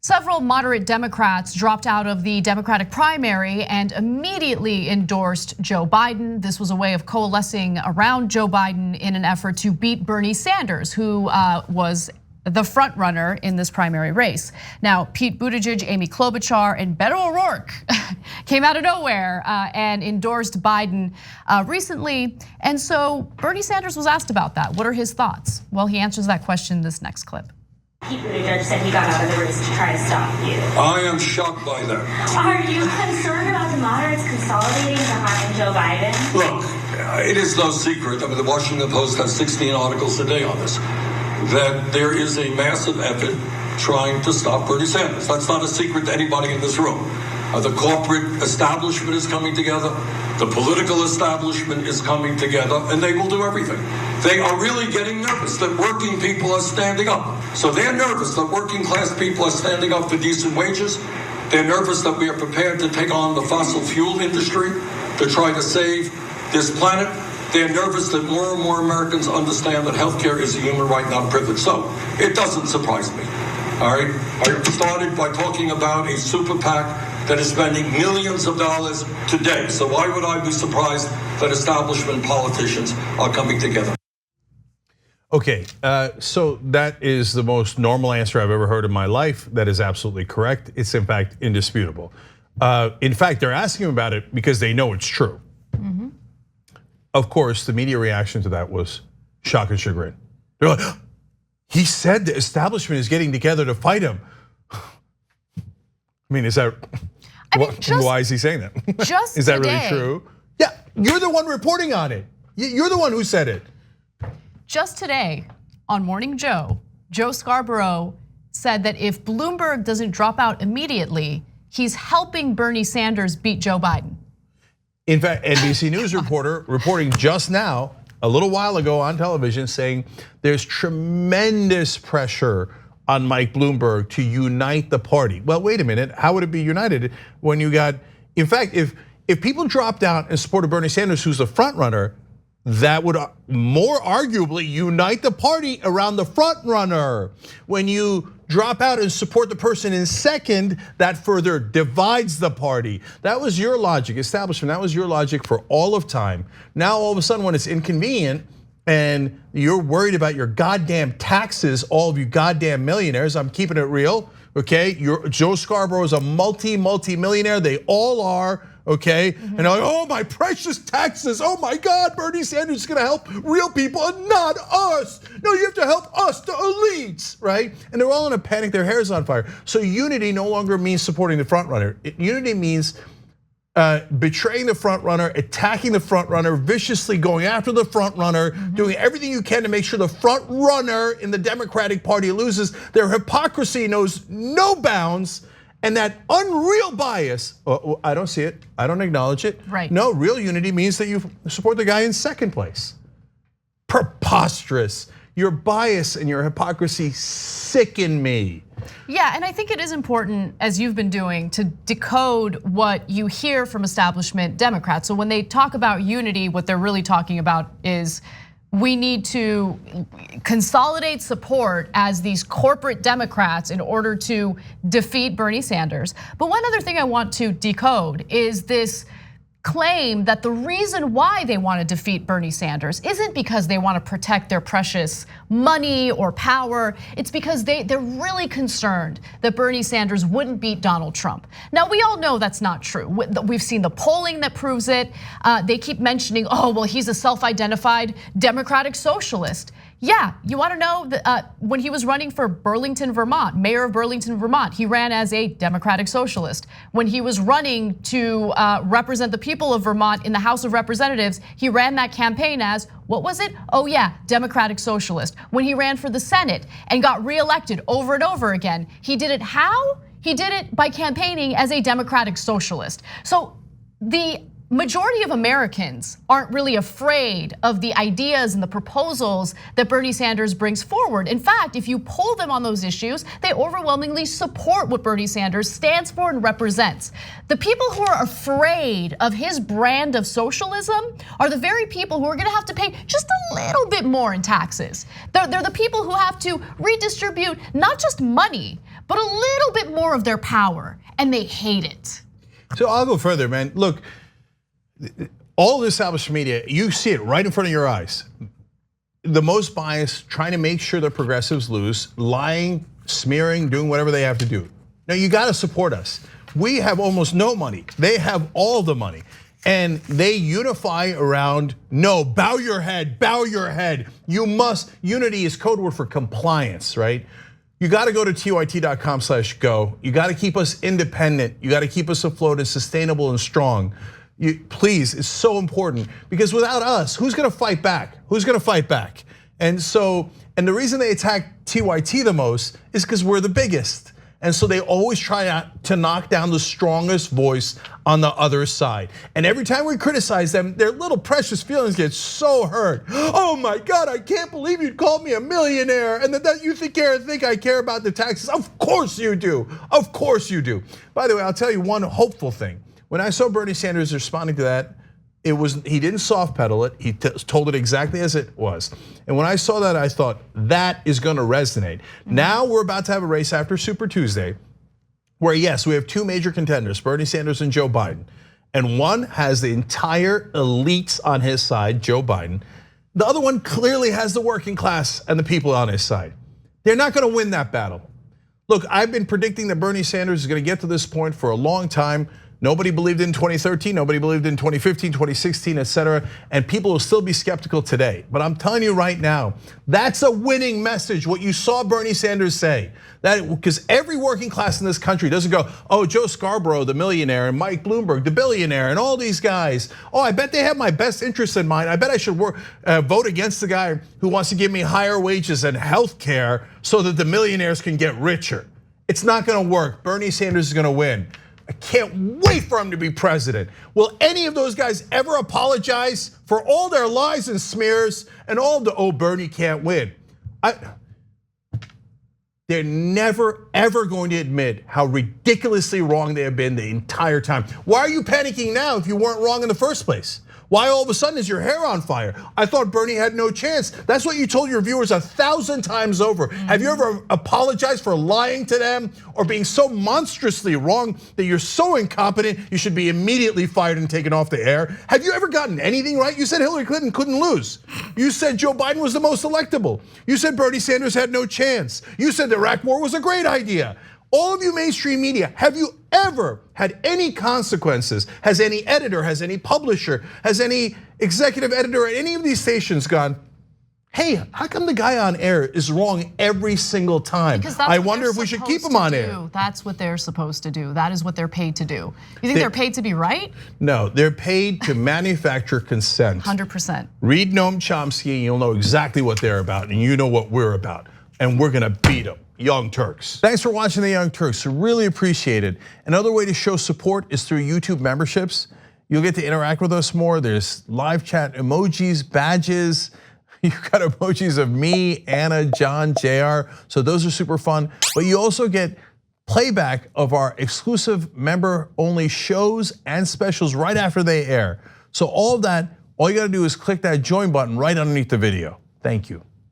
Several moderate Democrats dropped out of the Democratic primary and immediately endorsed Joe Biden. This was a way of coalescing around Joe Biden in an effort to beat Bernie Sanders, who was the front runner in this primary race. Now, Pete Buttigieg, Amy Klobuchar, and Beto O'Rourke came out of nowhere and endorsed Biden recently. And so Bernie Sanders was asked about that. What are his thoughts? Well, he answers that question in this next clip. Pete Buttigieg said he got out of the race to try to stop you. I am shocked by that. Are you concerned about the moderates consolidating behind Joe Biden? Look, it is no secret. I mean, the Washington Post has 16 articles a day on this, that there is a massive effort trying to stop Bernie Sanders. That's not a secret to anybody in this room. The corporate establishment is coming together. The political establishment is coming together, and they will do everything. They are really getting nervous that working people are standing up. So they're nervous that working class people are standing up for decent wages. They're nervous that we are prepared to take on the fossil fuel industry to try to save this planet. They're nervous that more and more Americans understand that healthcare is a human right, not a privilege. So it doesn't surprise me. All right, I started by talking about a super PAC that is spending millions of dollars today. So why would I be surprised that establishment politicians are coming together? Okay, so that is the most normal answer I've ever heard in my life. That is absolutely correct. It's in fact indisputable. In fact, they're asking about it because they know it's true. Mm-hmm. Of course, the media reaction to that was shock and chagrin. They're like, he said the establishment is getting together to fight him. I mean, is that, why is he saying that? Just is that today, really true? Yeah, you're the one reporting on it. You're the one who said it. Just today on Morning Joe, Joe Scarborough said that if Bloomberg doesn't drop out immediately, he's helping Bernie Sanders beat Joe Biden. In fact, NBC News reporter reporting just now, a little while ago on television, saying there's tremendous pressure on Mike Bloomberg to unite the party. Well, wait a minute, how would it be united when you got, in fact, if people dropped out and supported Bernie Sanders, who's the front runner, that would more arguably unite the party around the front runner. When you drop out and support the person in second, that further divides the party. That was your logic, establishment, that was your logic for all of time. Now all of a sudden when it's inconvenient and you're worried about your goddamn taxes, all of you goddamn millionaires, I'm keeping it real, okay? Joe Scarborough is a multi-millionaire, they all are, okay? Mm-hmm. And they're like, oh, my precious taxes. Oh my God, Bernie Sanders is gonna help real people and not us. No, you have to help us, the elites, right? And they're all in a panic, their hair's on fire. So unity no longer means supporting the front runner. Unity means betraying the front runner, attacking the front runner, viciously going after the front runner, doing everything you can to make sure the front runner in the Democratic Party loses. Their hypocrisy knows no bounds. And that unreal bias, I don't see it, I don't acknowledge it. Right. No, real unity means that you support the guy in second place. Preposterous. Your bias and your hypocrisy sicken me. Yeah, and I think it is important, as you've been doing, to decode what you hear from establishment Democrats. So when they talk about unity, what they're really talking about is we need to consolidate support as these corporate Democrats in order to defeat Bernie Sanders. But one other thing I want to decode is this claim that the reason why they want to defeat Bernie Sanders isn't because they want to protect their precious money or power. It's because they're really concerned that Bernie Sanders wouldn't beat Donald Trump. Now, we all know that's not true. We've seen the polling that proves it. They keep mentioning, oh, well, he's a self-identified democratic socialist. Yeah, you want to know that when he was running for Burlington, Vermont, mayor of Burlington, Vermont, he ran as a democratic socialist. When he was running to represent the people of Vermont in the House of Representatives, he ran that campaign as, what was it? Oh yeah, democratic socialist. When he ran for the Senate and got reelected over and over again, he did it how? He did it by campaigning as a democratic socialist. So the majority of Americans aren't really afraid of the ideas and the proposals that Bernie Sanders brings forward. In fact, if you poll them on those issues, they overwhelmingly support what Bernie Sanders stands for and represents. The people who are afraid of his brand of socialism are the very people who are gonna have to pay just a little bit more in taxes. They're the people who have to redistribute not just money, but a little bit more of their power, and they hate it. So I'll go further, man. Look, all the established media, you see it right in front of your eyes. The most biased, trying to make sure the progressives lose, lying, smearing, doing whatever they have to do. Now you gotta support us. We have almost no money. They have all the money. And they unify around, no, bow your head, bow your head. You must, unity is code word for compliance, right? You gotta go to tyt.com/go. You gotta keep us independent. You gotta keep us afloat and sustainable and strong. Please, it's so important because without us, who's gonna fight back? Who's gonna fight back? And the reason they attack TYT the most is because we're the biggest. And so they always try to knock down the strongest voice on the other side. And every time we criticize them, their little precious feelings get so hurt. Oh my God, I can't believe you called me a millionaire and that you think I care about the taxes. Of course you do, of course you do. By the way, I'll tell you one hopeful thing. When I saw Bernie Sanders responding to that, he didn't soft pedal it, he told it exactly as it was. And when I saw that, I thought, that is gonna resonate. Now we're about to have a race after Super Tuesday, where yes, we have two major contenders, Bernie Sanders and Joe Biden. And one has the entire elites on his side, Joe Biden. The other one clearly has the working class and the people on his side. They're not gonna win that battle. Look, I've been predicting that Bernie Sanders is gonna get to this point for a long time. Nobody believed in 2013, nobody believed in 2015, 2016, etc. And people will still be skeptical today. But I'm telling you right now, that's a winning message, what you saw Bernie Sanders say. Because every working class in this country doesn't go, oh, Joe Scarborough, the millionaire, and Mike Bloomberg, the billionaire, and all these guys. Oh, I bet they have my best interests in mind. I bet I should vote against the guy who wants to give me higher wages and health care so that the millionaires can get richer. It's not gonna work. Bernie Sanders is gonna win. I can't wait for him to be president. Will any of those guys ever apologize for all their lies and smears and all the, oh, Bernie can't win? They're never, ever going to admit how ridiculously wrong they have been the entire time. Why are you panicking now if you weren't wrong in the first place? Why all of a sudden is your hair on fire? I thought Bernie had no chance. That's what you told your viewers 1,000 times over. Have you ever apologized for lying to them or being so monstrously wrong that you're so incompetent you should be immediately fired and taken off the air? Have you ever gotten anything right? You said Hillary Clinton couldn't lose. You said Joe Biden was the most electable. You said Bernie Sanders had no chance. You said the Iraq war was a great idea. All of you mainstream media, have you ever had any consequences? Has any editor, has any publisher, has any executive editor at any of these stations gone, hey, how come the guy on air is wrong every single time? I wonder if we should keep him on air. That's what they're supposed to do. That is what they're paid to do. You think they're paid to be right? No, they're paid to manufacture consent. 100%. Read Noam Chomsky and you'll know exactly what they're about and you know what we're about. And we're gonna beat them. Young Turks. Thanks for watching the Young Turks, really appreciate it. Another way to show support is through YouTube memberships. You'll get to interact with us more. There's live chat emojis, badges. You've got emojis of me, Anna, John, JR. So those are super fun. But you also get playback of our exclusive member only shows and specials right after they air. So all of that, all you gotta do is click that join button right underneath the video. Thank you.